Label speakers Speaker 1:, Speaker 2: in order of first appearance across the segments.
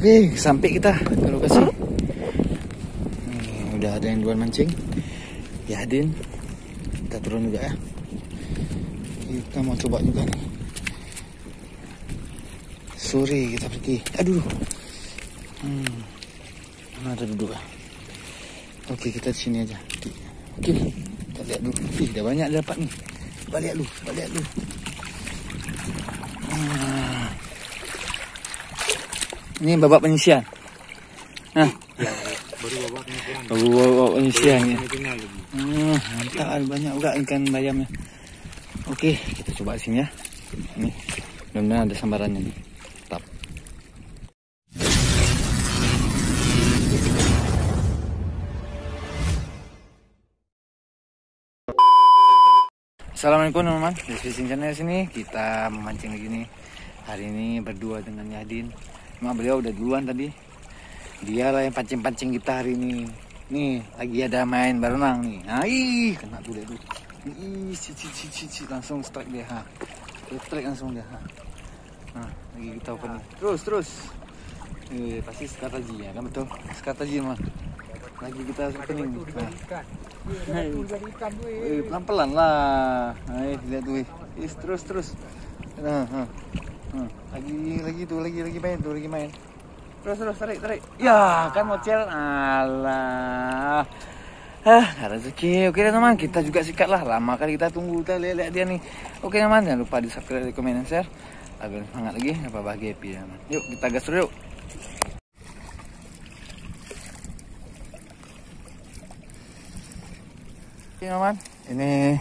Speaker 1: Oke, sampai kita ke lokasi. Nih, udah ada yang duluan mancing. Ya, Din. Kita turun juga ya. Kita mau coba juga nih. Sore kita pergi. Aduh. Mana ada duduk ah? Oke, kita di sini aja. Oke, kita lihat dulu. Udah banyak dapat nih. Coba lihat dulu. Ini babak penyisian. Nah,
Speaker 2: ya, baru babak penyisian.
Speaker 1: Babak penyisian ya. Mantap, banyak juga ikan bayamnya. Oke, kita coba sini ya. Ini, mudah-mudahan ada sambarannya nih. Tetap. Assalamualaikum teman-teman, di Fishing Channel sini kita memancing lagi nih. Hari ini berdua dengan Yadin. Cuma beliau udah duluan tadi. Dia lah yang pancing-pancing kita hari ini. Nih, lagi ada main berenang nih. Nah, kena tuh dia tuh. Langsung strike dia. Strike langsung dia. Nah, lagi kita open nih. Terus. Pasti skataji ya, kan betul. Skataji mah. Lagi kita opening. Pelan-pelan lah. Lihat tuh. Terus. Lagi main. Terus tarik. Ya, kan mocel. Alah. Rezeki. Oke teman, kita juga sikat lah. Lama kali kita tunggu, kita lihat dia nih. Oke teman, jangan lupa di subscribe, komen, dan share agar semangat lagi, apa bahagia happy ya. Yuk kita gas dulu yuk. Oke teman, ini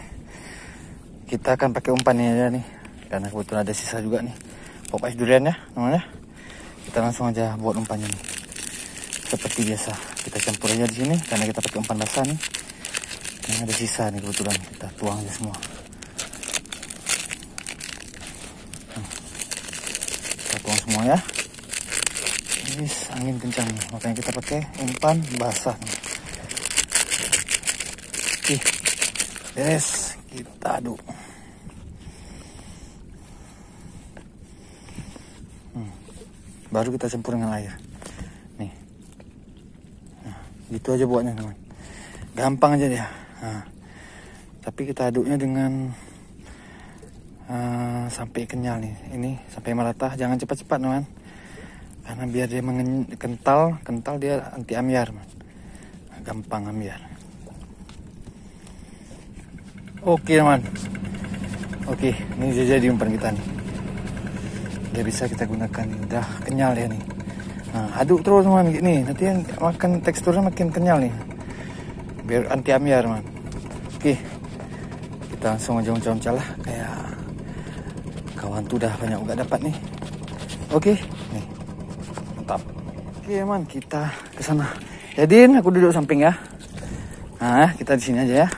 Speaker 1: kita akan pakai umpan ini aja nih, karena kebetulan ada sisa juga nih pop ice durian ya namanya. Kita langsung aja buat umpannya nih. Seperti biasa, kita campur aja di sini karena kita pakai umpan basah nih. Ini ada sisa nih kebetulan, kita tuang aja semua. Kita tuang semua ya. Angin kencang nih, makanya kita pakai umpan basah nih. Yes, kita aduk. Baru kita campur dengan air. Nih. Nah, gitu aja buatnya teman. Gampang aja dia. Nah, tapi kita aduknya dengan sampai kenyal nih. Ini sampai merata, jangan cepat-cepat teman. Karena biar dia kental dia anti ambiar, man. Gampang ambiar. Oke teman. Oke, ini jadi umpan kita nih. Dia bisa kita gunakan, udah kenyal ya nih. Nah, aduk terus teman, nih nanti makan teksturnya makin kenyal nih. Biar anti ambiar man. Oke, kita langsung aja uncal lah, kayak kawan tuh udah banyak juga dapat nih. Oke, nih mantap. Oke teman, kita ke sana. Yadin, aku duduk samping ya. Nah, kita di sini aja ya.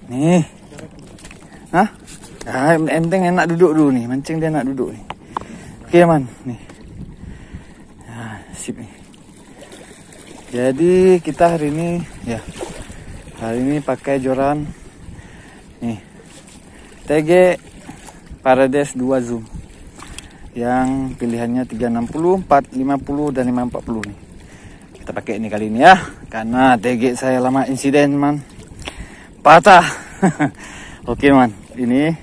Speaker 1: Nih. Nah, enteng enak duduk dulu nih, mancing dia enak duduk nih. Oke man, nih. Nah, sip nih. Jadi kita hari ini pakai joran nih TG Parades 2 Zoom yang pilihannya 360, 450 dan 540 nih. Kita pakai ini kali ini ya, karena TG saya lama insiden man, patah. Oke man, ini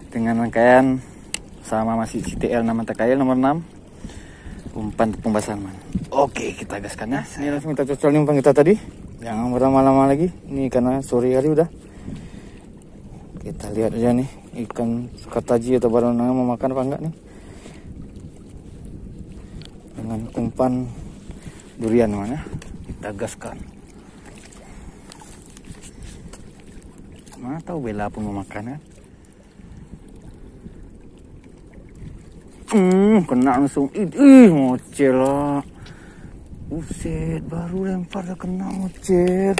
Speaker 1: dengan rangkaian sama masih CTL nama TKL nomor 6, umpan tepung basah man. Oke, kita gaskan ya. Ini langsung kita cocol umpan kita tadi. Jangan berlama-lama lagi. Ini karena sore hari udah. Kita lihat aja nih ikan sukataji atau baronang mau makan apa enggak nih. Dengan umpan durian mana? Kita gaskan. Mana tahu Bella pun mau makan ya. Kena langsung. Ngocel lah. Buset, baru lempar dah kena ngocel.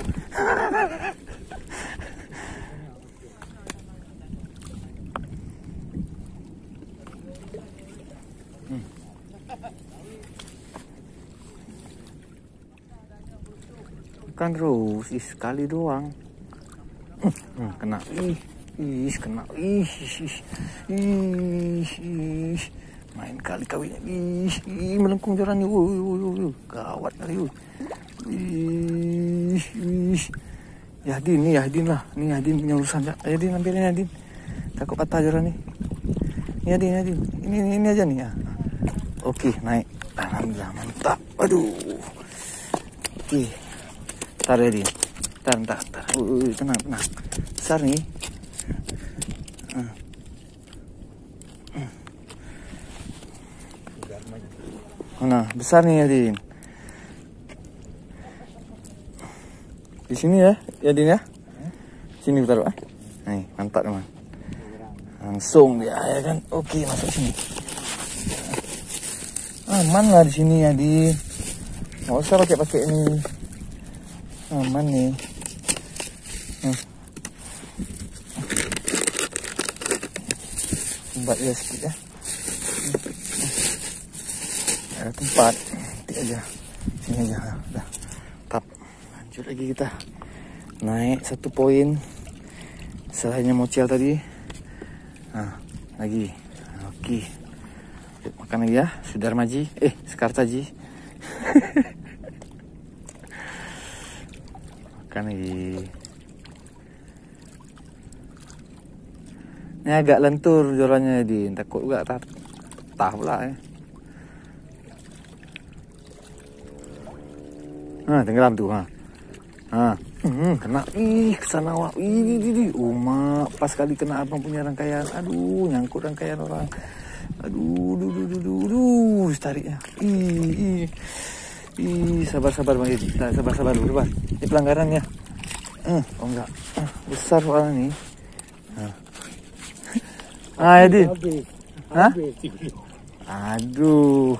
Speaker 1: Kan terus, sekali doang. Kena. Kena. Main kali kawinnya. Ih, melengkung jorannya. Gawat kali. Yahdin lah. Nih Yahdin punya urusan. Yahdin ambilin Yahdin. Takut patah joran nih. Yahdin. Ini aja nih ya. Oke, naik. Alhamdulillah, mantap. Aduh. Oke. Tar Yahdin. Tar. Tenang. Besar nih. Nah, besar nih Yahdin. Di sini ya, Yahdin ya. Sini taruh. Nih, mantap teman. Langsung dia ya kan. Oke, masuk sini. Aman lah di sini Yahdin. Nggak usah pakai ini. Aman nih. Tempat dia sedikit ya. Ada tempat. Nanti aja. Sini aja. Udah. Tap. Lanjut lagi kita. Naik 1 poin. Selainnya mocel tadi. Nah, lagi. Oke. Yuk, makan lagi ya. Sudarmaji. Sekartaji. Makan lagi. Ini agak lentur jorannya Yahdin. Takut juga patah pula ya. Tenggelam tuh. Kena. Kesana awak. Mak, pas kali kena abang punya rangkaian. Aduh, nyangkut rangkaian orang. Aduh, tariknya. Sabar Bang Edi. Sabar dulu, Bang. Ini pelanggarannya. Oh enggak. Besar soalnya nih. Yahdin. Hah? Aduh.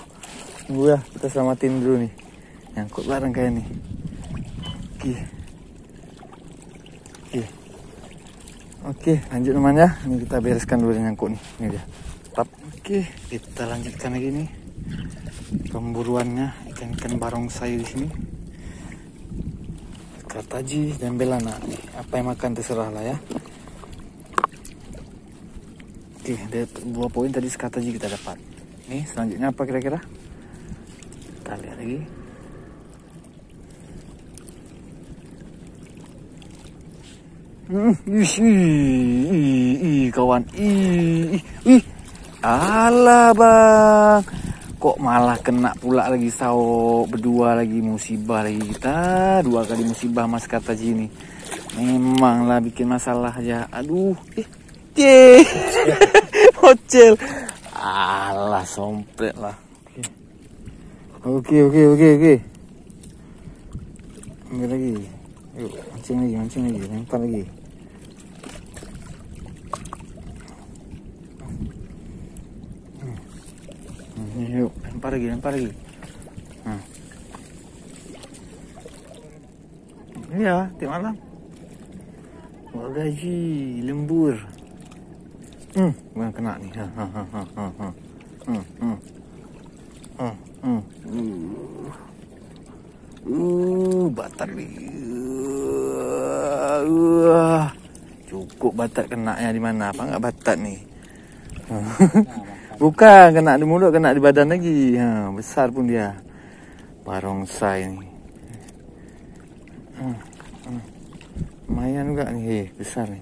Speaker 1: Tunggu ya, kita selamatin dulu nih. Nyangkut barang kayak nih. Oke, lanjut teman ya. Ini kita bereskan dulu nyangkut nih. Ini dia. Tap. Oke, kita lanjutkan lagi nih pemburuannya ikan-ikan barongsai di sini. Kartaji dan belana. Apa yang makan terserah lah ya. Oke, ada 2 poin tadi kartaji kita dapat. Nih, selanjutnya apa kira-kira? Kita lihat lagi. Kawan. Alah bang, kok malah kena pula lagi sawo berdua lagi, musibah lagi kita. 2 kali musibah Mas Kartaji ini. Memanglah bikin masalah aja. Aduh, Mocel. Alah, sompret lah. Oke. Ambil lagi. Yuk, mancing lagi, lempar lagi. Yuk, lempar lagi. Iya, tiap malam. Gaji lembur. Bukan kena nih. Batak nih. Cukup batak kenanya di mana? Apa enggak batak nih? Bukan kena di mulut, kena di badan lagi. Besar pun dia. Barongsai nih. Lumayan juga nih, besar nih.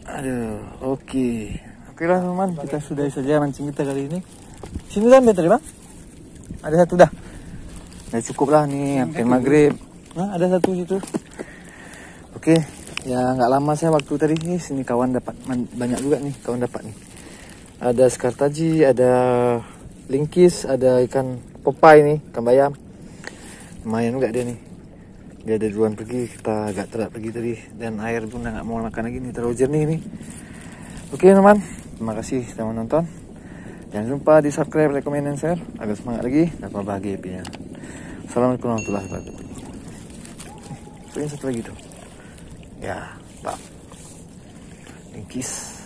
Speaker 1: Aduh, oke lah teman, kita sudahi saja mancing kita kali ini. Sini kan tadi bang? Ada 1 dah. Udah cukup lah nih, sampai maghrib. Ada 1 situ. Oke, ya nggak lama saya waktu tadi nih. Sini kawan dapat banyak juga nih, kawan dapat nih. Ada skartaji, ada lingkis, ada ikan popai nih, ikan bayam. Lumayan juga dia nih. Dia ada duluan pergi, kita agak telat pergi tadi. Dan air pun udah gak mau makan lagi nih, terlalu jernih nih. Oke teman, terima kasih sudah menonton. Jangan lupa di subscribe, like, comment, dan share agar semangat lagi dan bahagia pilihan. Assalamualaikum warahmatullahi wabarakatuh. Ini 1 lagi tuh. Ya, Pak. Lingkis.